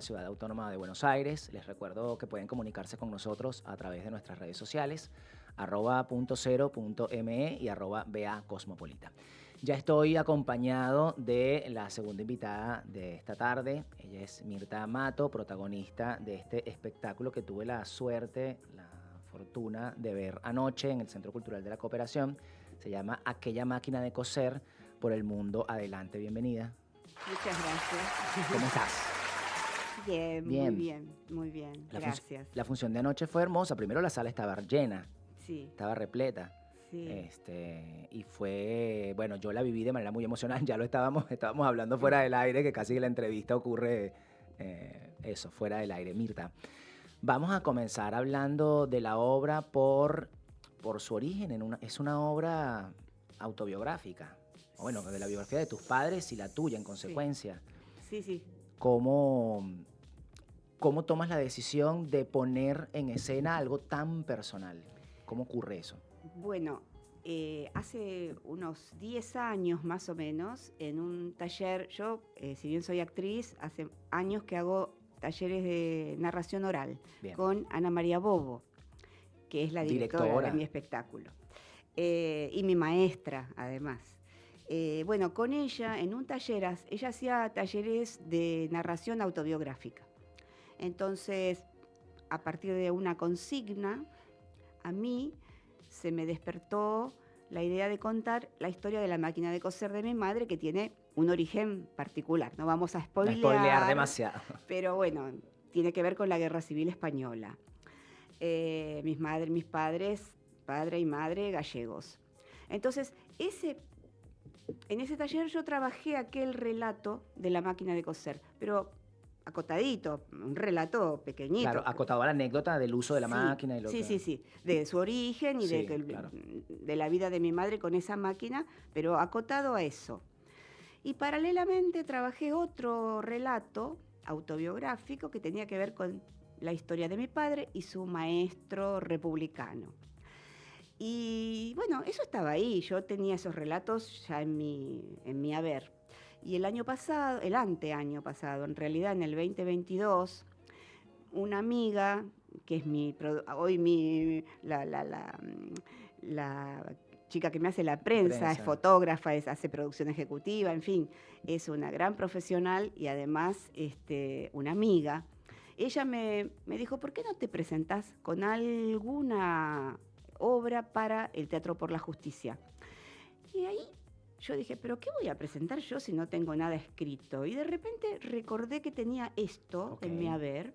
Ciudad Autónoma de Buenos Aires. Les recuerdo que pueden comunicarse con nosotros a través de nuestras redes sociales, @.0.me y @BACosmopolita. Ya estoy acompañado de la segunda invitada de esta tarde. Ella es Mirta Mato, protagonista de este espectáculo que tuve la suerte, la fortuna de ver anoche en el Centro Cultural de la Cooperación. Se llama Aquella máquina de coser por el mundo adelante. Bienvenida. Muchas gracias. ¿Cómo estás? Bien, Bien. muy bien, La gracias. la función de anoche fue hermosa. Primero la sala estaba llena, Sí, estaba repleta. sí. Y fue, bueno, yo la viví de manera muy emocional. Ya lo estábamos hablando fuera del aire, que casi la entrevista ocurre eso, fuera del aire. Mirta, vamos a comenzar hablando de la obra por su origen. Es una obra autobiográfica. O bueno, de la biografía de tus padres y la tuya en Sí, consecuencia. sí, sí. ¿Cómo tomas la decisión de poner en escena algo tan personal? ¿Cómo ocurre eso? Bueno, hace unos 10 años más o menos, en un taller, yo, si bien soy actriz, hace años que hago talleres de narración oral Bien. con Ana María Bobo, que es la directora de Directora. mi espectáculo, y mi maestra, además. Bueno, con ella, en un taller, ella hacía talleres de narración autobiográfica. Entonces, a partir de una consigna, a mí se me despertó la idea de contar la historia de la máquina de coser de mi madre, que tiene un origen particular. No vamos a No spoilear, spoilear demasiado. pero bueno, tiene que ver con la Guerra Civil Española. Mis padres, padre y madre, gallegos. Entonces, en ese taller yo trabajé aquel relato de la máquina de coser, pero acotadito, un relato Claro, pequeñito. acotado a la anécdota del uso de la Sí, máquina y lo sí, que... sí, sí, de su origen y Sí, claro. de la vida de mi madre con esa máquina, pero acotado a eso. Y paralelamente trabajé otro relato autobiográfico que tenía que ver con la historia de mi padre y su maestro republicano. Y bueno, eso estaba ahí, yo tenía esos relatos ya en mi haber. Y el año pasado, el anteaño pasado, en realidad en el 2022, una amiga, que es hoy la chica que me hace la prensa, es Prensa. fotógrafa, hace producción ejecutiva, en fin, es una gran profesional y además una amiga. Ella me dijo, ¿por qué no te presentás con alguna obra para el Teatro por la Justicia? Y ahí yo dije, ¿pero qué voy a presentar yo si no tengo nada escrito? Y de repente recordé que tenía esto en mi haber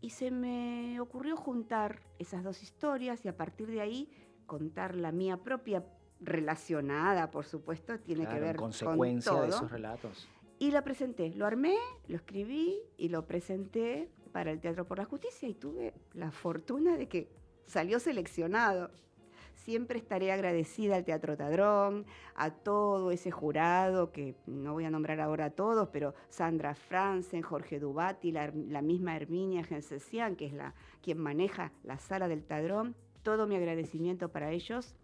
y se me ocurrió juntar esas dos historias y a partir de ahí contar la mía propia, relacionada, por supuesto, tiene que Claro, en ver con consecuencia de todo. esos relatos. Y la presenté, lo armé, lo escribí y lo presenté para el Teatro por la Justicia y tuve la fortuna de que salió seleccionado. Siempre estaré agradecida al Teatro Tadrón, a todo ese jurado, que no voy a nombrar ahora a todos, pero Sandra Franzen, Jorge Dubati, la misma Herminia Gensesian, que es quien maneja la sala del Tadrón. Todo mi agradecimiento para ellos.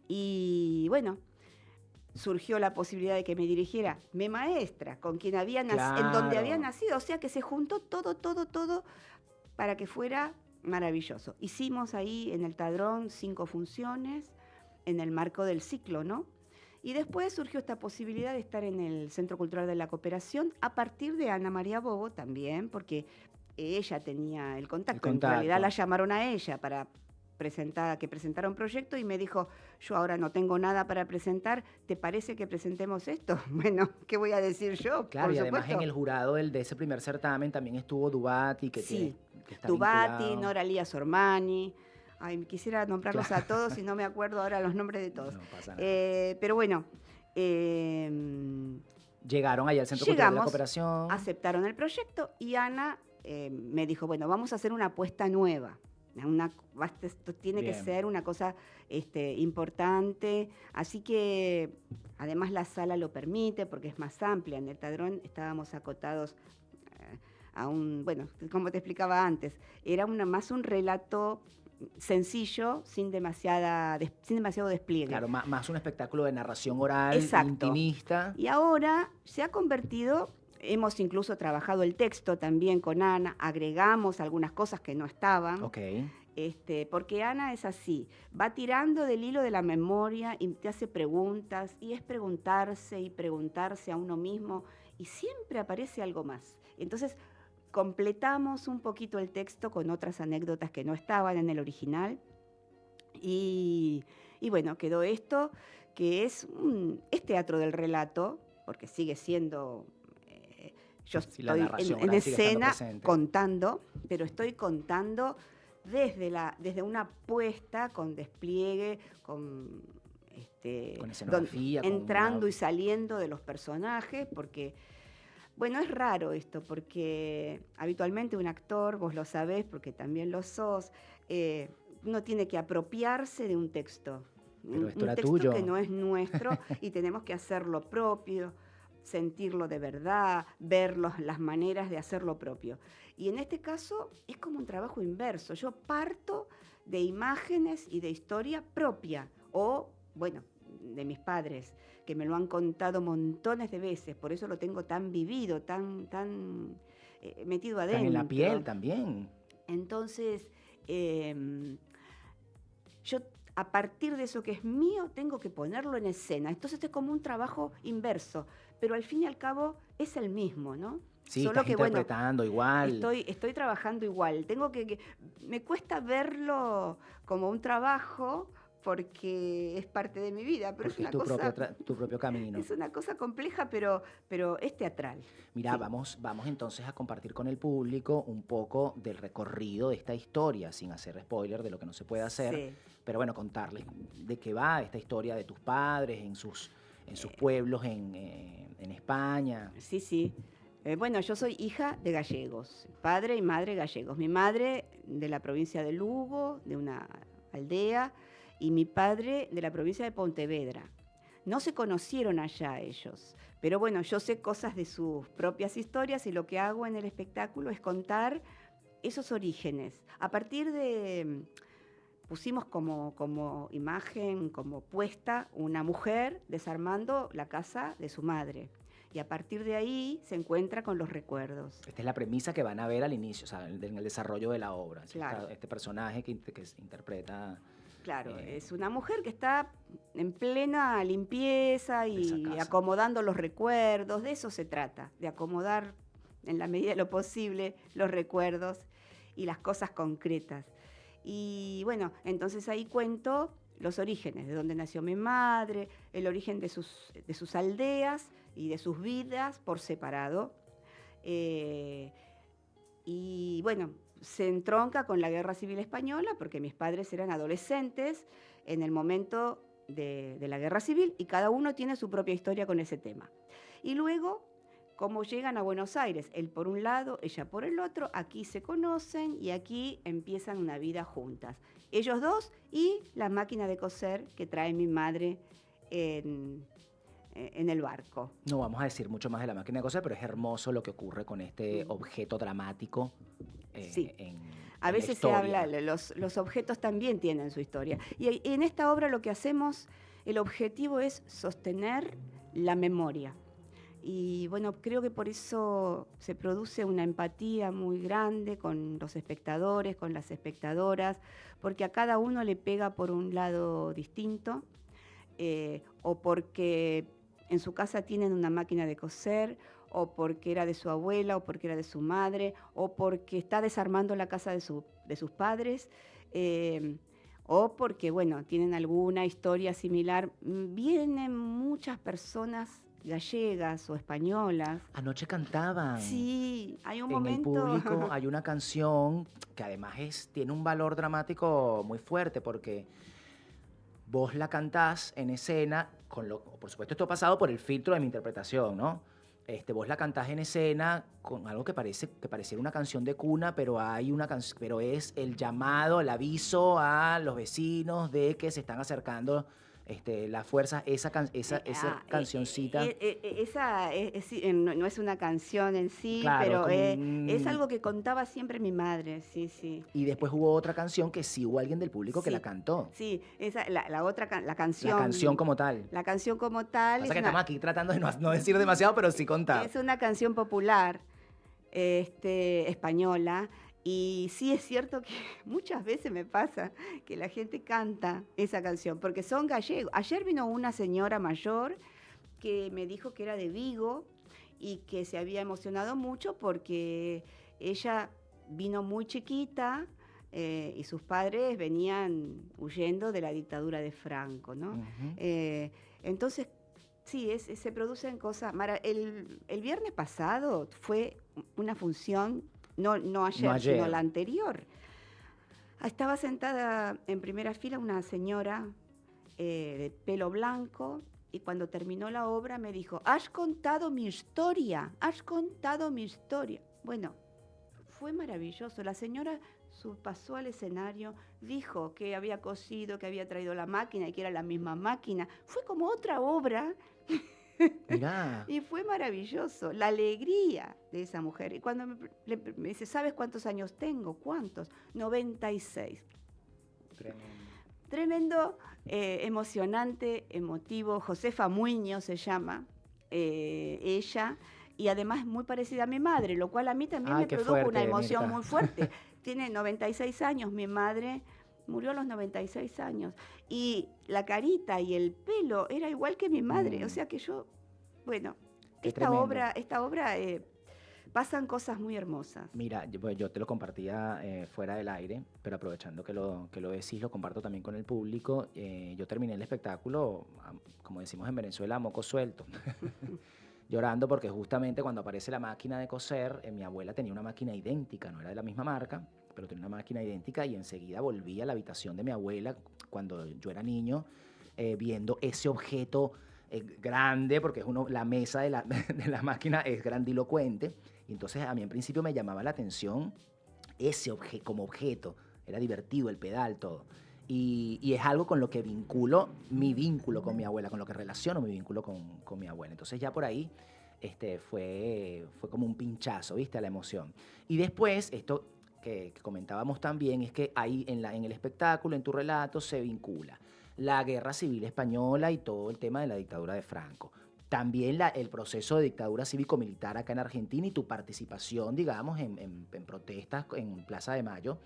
Y bueno, surgió la posibilidad de que me dirigiera mi maestra, con quien en donde había Claro. nacido. O sea que se juntó todo para que fuera maravilloso. Hicimos ahí en el Tadrón 5 funciones en el marco del ciclo, ¿no? Y después surgió esta posibilidad de estar en el Centro Cultural de la Cooperación a partir de Ana María Bobo también, porque ella tenía el contacto. En realidad la llamaron a ella para que presentara un proyecto y me dijo, yo ahora no tengo nada para presentar, ¿te parece que presentemos esto? Bueno, ¿qué voy a decir yo? Claro, Por y además en supuesto. el jurado de ese primer certamen también estuvo Dubati, Sí, que está Dubati, vinculado. Nora Lía Sormani. Ay, quisiera nombrarlos a Claro. todos y no me acuerdo ahora los nombres de todos. No pasa nada. Pero bueno, eh, Llegaron allá al Centro Cultural de la llegamos, Cooperación. aceptaron el proyecto y Ana me dijo, bueno, vamos a hacer una apuesta nueva. Esto tiene que Bien. ser una cosa importante, así que además la sala lo permite porque es más amplia. En el Tadrón estábamos acotados bueno, como te explicaba antes, era más un relato sencillo, sin demasiado despliegue. Claro, más un espectáculo de narración oral, Exacto. intimista. Y ahora se ha convertido hemos incluso trabajado el texto también con Ana, agregamos algunas cosas que no estaban. Ok. Porque Ana es así, va tirando del hilo de la memoria y te hace preguntas, y es preguntarse y preguntarse a uno mismo, y siempre aparece algo más. Entonces, completamos un poquito el texto con otras anécdotas que no estaban en el original, y bueno, quedó esto, que es teatro del relato, porque sigue siendo... yo Sí, la estoy narración en oral sigue estando escena presente. contando, pero estoy contando desde una puesta con despliegue, con escenografía, con entrando una... y saliendo de los personajes, porque, bueno, es raro esto, porque habitualmente un actor, vos lo sabés, porque también lo sos, uno tiene que apropiarse de un texto. Pero esto Un era texto tuyo. que no es nuestro y tenemos que hacerlo propio, sentirlo de verdad, ver las maneras de hacerlo propio. Y en este caso es como un trabajo inverso. Yo parto de imágenes y de historia propia, o, bueno, de mis padres, que me lo han contado montones de veces, por eso lo tengo tan vivido, tan metido adentro. Están en la piel también. Entonces, yo a partir de eso que es mío, tengo que ponerlo en escena. Entonces es como un trabajo inverso, pero al fin y al cabo es el mismo, ¿no? Sí, Solo estás que, interpretando igual. estoy trabajando igual. Me cuesta verlo como un trabajo porque es parte de mi vida, pero Porque es tu propio camino. es una cosa compleja, pero es teatral. Mira, Sí. vamos entonces a compartir con el público un poco del recorrido de esta historia, sin hacer spoiler de lo que no se puede hacer, Sí. pero bueno, contarles de qué va esta historia de tus padres en sus pueblos en España. Sí, sí. Bueno, yo soy hija de gallegos, padre y madre gallegos. Mi madre de la provincia de Lugo, de una aldea, y mi padre de la provincia de Pontevedra. No se conocieron allá ellos, pero bueno, yo sé cosas de sus propias historias y lo que hago en el espectáculo es contar esos orígenes. A partir de, pusimos como imagen, como puesta, una mujer desarmando la casa de su madre. Y a partir de ahí se encuentra con los recuerdos. Esta es la premisa que van a ver al inicio, o sea, en el desarrollo de la obra. Claro. Este personaje que se interpreta... Claro, es una mujer que está en plena limpieza y casa. acomodando los recuerdos, de eso se trata, de acomodar en la medida de lo posible los recuerdos y las cosas concretas. Y bueno, entonces ahí cuento los orígenes, de dónde nació mi madre, el origen de sus aldeas y de sus vidas por separado. Y bueno, se entronca con la Guerra Civil Española porque mis padres eran adolescentes en el momento de la Guerra Civil y cada uno tiene su propia historia con ese tema. Y luego, cómo llegan a Buenos Aires, él por un lado, ella por el otro, aquí se conocen y aquí empiezan una vida juntas. Ellos dos y la máquina de coser que trae mi madre en el barco. No vamos a decir mucho más de la máquina de coser, pero es hermoso lo que ocurre con este objeto dramático. Sí. A en veces se habla, los objetos también tienen su historia. Y en esta obra lo que hacemos, el objetivo es sostener la memoria. Y bueno, creo que por eso se produce una empatía muy grande con los espectadores, con las espectadoras, porque a cada uno le pega por un lado distinto, o porque en su casa tienen una máquina de coser, o porque era de su abuela, o porque era de su madre, o porque está desarmando la casa de sus padres, o porque, bueno, tienen alguna historia similar. Vienen muchas personas gallegas o españolas. Anoche cantaban. Sí, hay un en momento... el público hay una canción que además tiene un valor dramático muy fuerte porque vos la cantás en escena, por supuesto esto ha pasado por el filtro de mi interpretación, ¿no? Vos la cantás en escena con algo que pareciera una canción de cuna, pero pero es el llamado, el aviso a los vecinos de que se están acercando La fuerza, esa cancioncita. Esa no es una canción en sí, Claro, pero como es algo que contaba siempre mi madre, sí, sí. Y después hubo otra canción que sí hubo alguien del público que la Sí, cantó. sí, la otra, la La canción. canción como tal. La canción como tal Pasa que estamos aquí tratando de no decir demasiado, pero sí contar. es una canción popular, española. Y sí es cierto que muchas veces me pasa que la gente canta esa canción, porque son gallegos. Ayer vino una señora mayor que me dijo que era de Vigo y que se había emocionado mucho porque ella vino muy chiquita y sus padres venían huyendo de la dictadura de Franco, ¿no? Ujú. Entonces, sí, se producen cosas. El viernes pasado fue una función, no ayer, sino la anterior. Estaba sentada en primera fila una señora de pelo blanco y cuando terminó la obra me dijo, has contado mi historia. Bueno, fue maravilloso. La señora pasó al escenario, dijo que había cosido, que había traído la máquina y que era la misma máquina. Fue como otra obra. Mirá. Y fue maravilloso, la alegría de esa mujer. Y cuando me dice, ¿sabes cuántos años tengo? ¿Cuántos? 96. Tremendo, emocionante, emotivo. Josefa Muñoz se llama ella, y además es muy parecida a mi madre, lo cual a mí también me produjo fuerte, una emoción Mirta. muy fuerte. Tiene 96 años, mi madre murió a los 96 años. Y la carita y el pelo era igual que mi madre. O sea que yo, bueno, Qué esta tremendo. obra pasan cosas muy hermosas. Mira, yo te lo compartía fuera del aire, pero aprovechando que lo decís, lo comparto también con el público. Yo terminé el espectáculo, como decimos en Venezuela, a moco suelto. Llorando porque justamente cuando aparece la máquina de coser, mi abuela tenía una máquina idéntica, no era de la misma marca, pero tenía una máquina idéntica y enseguida volví a la habitación de mi abuela cuando yo era niño, viendo ese objeto grande, porque es la mesa de la máquina es grandilocuente, y entonces a mí en principio me llamaba la atención ese objeto como objeto, era divertido el pedal, todo. Y es algo con lo que vinculo mi vínculo con mi abuela, con lo que relaciono mi vínculo con mi abuela. Entonces ya por ahí fue como un pinchazo, ¿viste? A la emoción. Y después, esto que comentábamos también, es que ahí en el espectáculo, en tu relato, se vincula la guerra civil española y todo el tema de la dictadura de Franco. También el proceso de dictadura cívico-militar acá en Argentina y tu participación, digamos, en protestas en Plaza de Mayo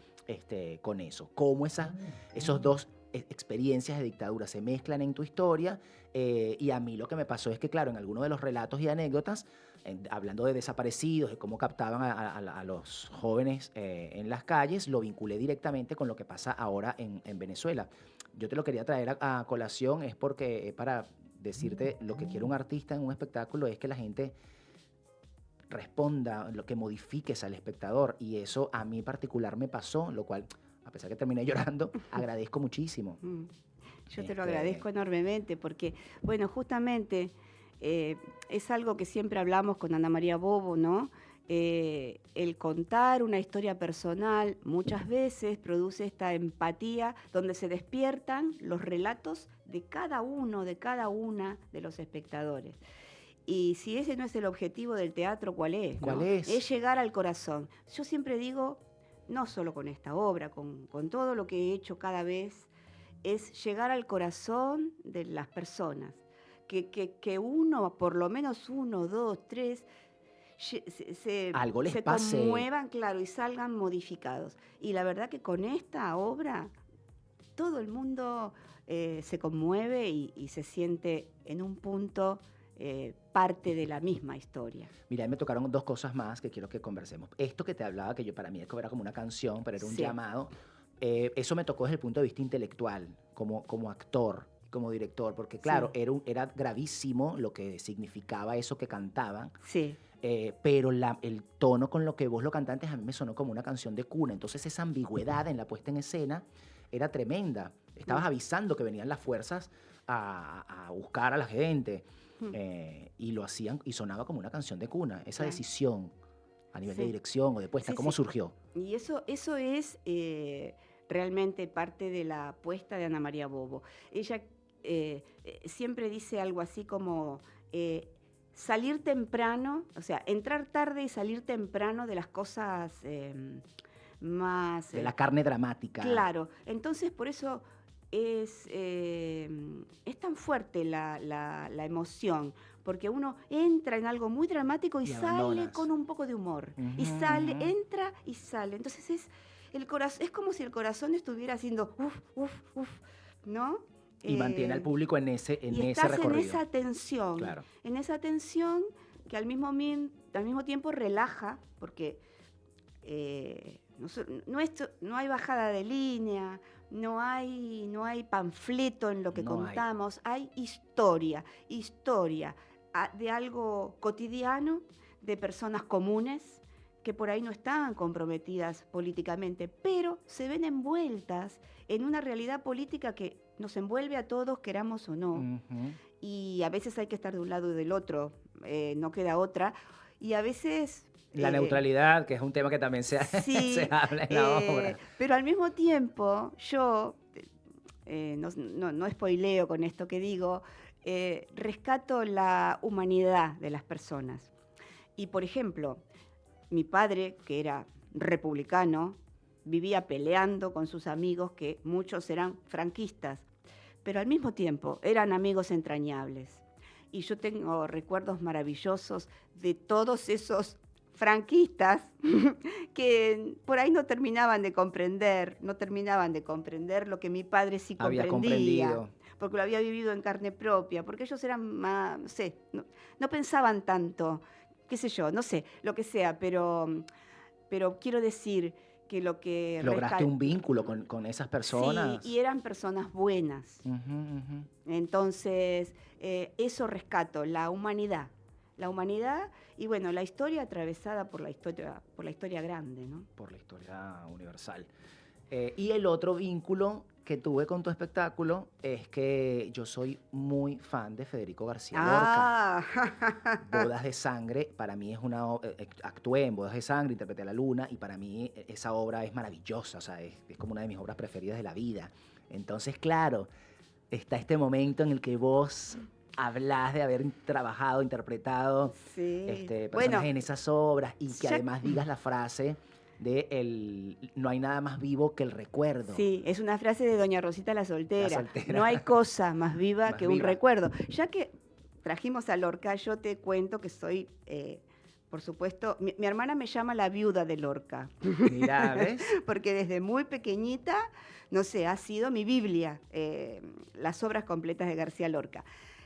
con eso. Cómo esos dos experiencias de dictadura se mezclan en tu historia. Y a mí lo que me pasó es que, claro, en algunos de los relatos y anécdotas, hablando de desaparecidos, de cómo captaban a los jóvenes en las calles, lo vinculé directamente con lo que pasa ahora en Venezuela. Yo te lo quería traer a colación, es porque para decirte lo que quiere un artista en un espectáculo es que la gente responda, lo que modifiques al espectador, y eso a mí en particular me pasó, lo cual, a pesar que terminé llorando, agradezco muchísimo. Yo te lo agradezco enormemente porque, bueno, justamente es algo que siempre hablamos con Ana María Bovo, ¿no? El contar una historia personal muchas veces produce esta empatía donde se despiertan los relatos de cada uno, de cada una de los espectadores. Y si ese no es el objetivo del teatro, ¿cuál es? ¿Cuál es? Es llegar al corazón. Yo siempre digo, no solo con esta obra, con todo lo que he hecho cada vez, es llegar al corazón de las personas. Que uno, por lo menos uno, dos, tres, algo les se pase. Conmuevan, claro, y salgan modificados. Y la verdad que con esta obra todo el mundo se conmueve y se siente en un punto parte de la misma historia. Mira, me tocaron dos cosas más que quiero que conversemos. Esto que te hablaba, que para mí era como una canción, pero era un llamado, eso me tocó desde el punto de vista intelectual, como actor, como director, porque claro, era gravísimo lo que significaba eso que cantaban. Sí. Pero el tono con lo que vos lo cantantes a mí me sonó como una canción de cuna. Entonces esa ambigüedad en la puesta en escena era tremenda. Estabas avisando que venían las fuerzas a buscar a la gente y lo hacían y sonaba como una canción de cuna. Esa decisión a nivel de dirección o de puesta, ¿cómo surgió? Y eso es realmente parte de la apuesta de Ana María Bovo. Ella siempre dice algo así como salir temprano, o sea, entrar tarde y salir temprano de las cosas más... De la carne dramática. Claro, entonces por eso es tan fuerte la emoción, porque uno entra en algo muy dramático y sale abandonas. con un poco de humor. Y Ujú, sale, ujú. entra y sale. Entonces es como si el corazón estuviera haciendo uf, uf, uf, ¿no? Y mantiene al público en ese Y ese estás recorrido. en esa tensión que al mismo tiempo relaja, porque no hay bajada de línea, no hay panfleto en lo que No hay. contamos, hay historia de algo cotidiano, de personas comunes que por ahí no están comprometidas políticamente, pero se ven envueltas en una realidad política que nos envuelve a todos, queramos o no. Ujú. Y a veces hay que estar de un lado y del otro, no queda otra. Y a veces... La neutralidad, que es un tema que también se sí, habla en la obra. pero al mismo tiempo yo, no spoileo con esto que digo, rescato la humanidad de las personas. Y por ejemplo, mi padre, que era republicano, vivía peleando con sus amigos, que muchos eran franquistas, pero al mismo tiempo eran amigos entrañables. Y yo tengo recuerdos maravillosos de todos esos franquistas que por ahí no terminaban de comprender lo que mi padre sí Había comprendía, comprendido. porque lo había vivido en carne propia, porque ellos eran más, no sé, no pensaban tanto, qué sé yo, no sé, lo que sea, pero quiero decir que lo que ¿Lograste un vínculo con esas sí, personas? y eran personas buenas. Ujú, ujú. Entonces, eso rescato, la humanidad y bueno, la historia atravesada por la historia grande, ¿no? Por la historia universal. Y el otro vínculo que tuve con tu espectáculo es que yo soy muy fan de Federico García Lorca. Bodas de Sangre, para mí es actué en Bodas de Sangre, interpreté a la Luna, y para mí esa obra es maravillosa, o sea, es como una de mis obras preferidas de la vida. Entonces, claro, está este momento en el que vos hablás de haber trabajado, interpretado Sí. personajes Bueno, en esas obras, y que ya, además digas la frase de no hay nada más vivo que el recuerdo. sí, es una frase de Doña Rosita la La soltera. soltera. No hay cosa más viva Más que un viva. recuerdo. Ya que trajimos a Lorca, yo te cuento que soy, por supuesto, mi hermana me llama la viuda de Lorca, Mirá, ¿ves? porque desde muy pequeñita, no sé, ha sido mi Biblia, las obras completas de García Lorca.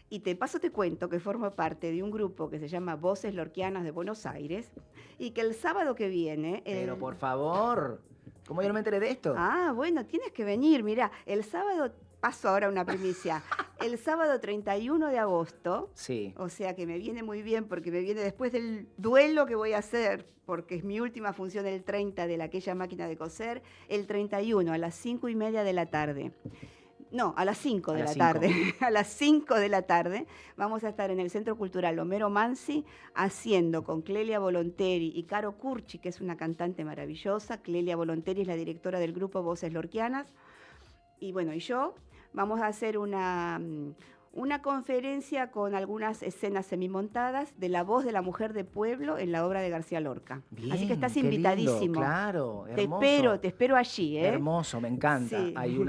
Y te cuento que formo parte de un grupo que se llama Voces Lorquianas de Buenos Aires y que el sábado que viene... Pero por favor, ¿cómo yo no me enteré de esto? Ah, bueno, tienes que venir. Mirá, el sábado, paso ahora una primicia, el sábado 31 de agosto, Sí. o sea que me viene muy bien porque me viene después del duelo que voy a hacer, porque es mi última función el 30 de aquella máquina de coser, el 31 a las 5:30 de la tarde. No, a las 5 de la tarde. A las 5 de la tarde vamos a estar en el Centro Cultural Homero Mansi haciendo con Clelia Volonteri y Caro Curchi, que es una cantante maravillosa. Clelia Volonteri es la directora del grupo Voces Lorquianas. Y bueno, y yo vamos a hacer una conferencia con algunas escenas semimontadas de la voz de la mujer de pueblo en la obra de García Lorca. Bien, así que estás qué lindo, invitadísimo. claro, hermoso. Te espero allí, ¿eh? Hermoso, me encanta. Sí. Hay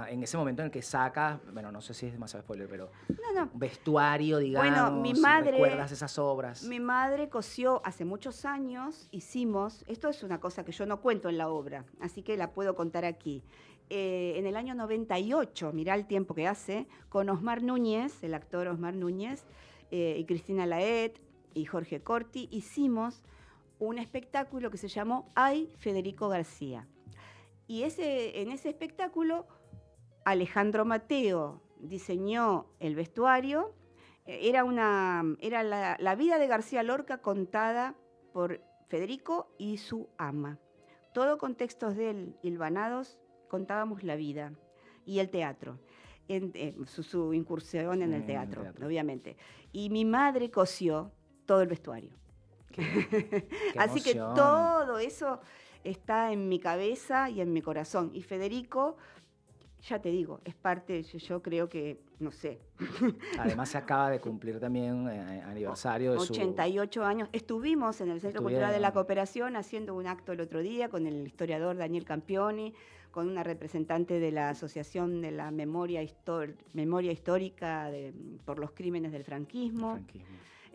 en ese momento en el que sacas, bueno, no sé si es demasiado spoiler, pero No. vestuario, digamos, Bueno, mi madre, recuerdas esas obras. Mi madre cosió hace muchos años, esto es una cosa que yo no cuento en la obra, así que la puedo contar aquí. En el año 98, mirá el tiempo que hace, con Osmar Núñez, el actor Osmar Núñez, y Cristina Laet y Jorge Corti, hicimos un espectáculo que se llamó Ay, Federico García. Y en ese espectáculo, Alejandro Mateo diseñó el vestuario. Era la vida de García Lorca contada por Federico y su ama. Todo con textos de él hilvanados, contábamos la vida y el teatro, su incursión en el teatro, obviamente. Y mi madre cosió todo el vestuario. Qué Así que emoción. todo eso está en mi cabeza y en mi corazón. Y Federico, ya te digo, es parte, yo creo que, no sé, Además se acaba de cumplir también aniversario de su... 88 años. Estuvimos en el Centro Cultural de la Estuvieron. Cooperación haciendo un acto el otro día con el historiador Daniel Campioni, con una representante de la Asociación de la Memoria Histórica por los Crímenes del Franquismo.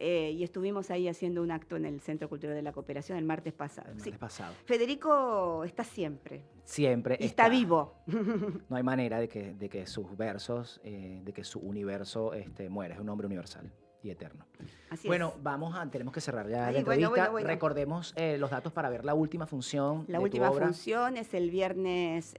Y estuvimos ahí haciendo un acto en el Centro Cultural de la Cooperación el martes pasado. El Sí. martes pasado. Federico está siempre. Siempre Y está vivo. No hay manera de que sus versos, de que su universo muera. Es un hombre universal y eterno. Así Bueno, es. tenemos que cerrar ya Ahí, la entrevista. bueno. Recordemos los datos para ver la última función La de última tu obra. función es el viernes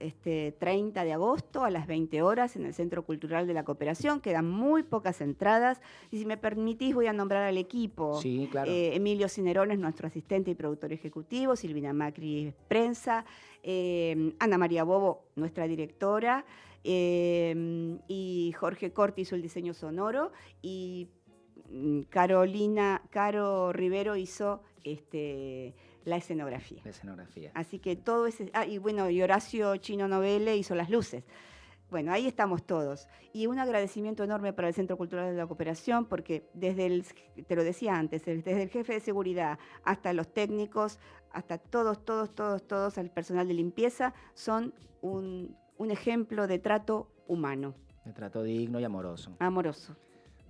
30 de agosto a las 20 horas en el Centro Cultural de la Cooperación. Quedan muy pocas entradas. Y si me permitís, voy a nombrar al equipo. Sí, claro. Emilio Cinerón es nuestro asistente y productor ejecutivo. Silvina Macri es prensa. Ana María Bobo, nuestra directora. Y Jorge Corti hizo el diseño sonoro. Y Caro Rivero hizo la escenografía. La escenografía. Así que todo ese... y Horacio Chino Novelle hizo las luces. Bueno, ahí estamos todos. Y un agradecimiento enorme para el Centro Cultural de la Cooperación, porque te lo decía antes, desde el jefe de seguridad hasta los técnicos, hasta todos, al personal de limpieza, son un ejemplo de trato humano. De trato digno y amoroso. Amoroso.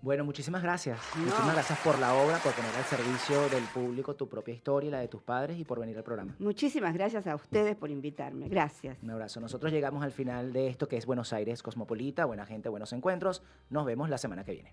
Bueno, muchísimas gracias. No. Muchísimas gracias por la obra, por poner al servicio del público tu propia historia y la de tus padres y por venir al programa. Muchísimas gracias a ustedes por invitarme. Gracias. Un abrazo. Nosotros llegamos al final de esto que es Buenos Aires Cosmopolita. Buena gente, buenos encuentros. Nos vemos la semana que viene.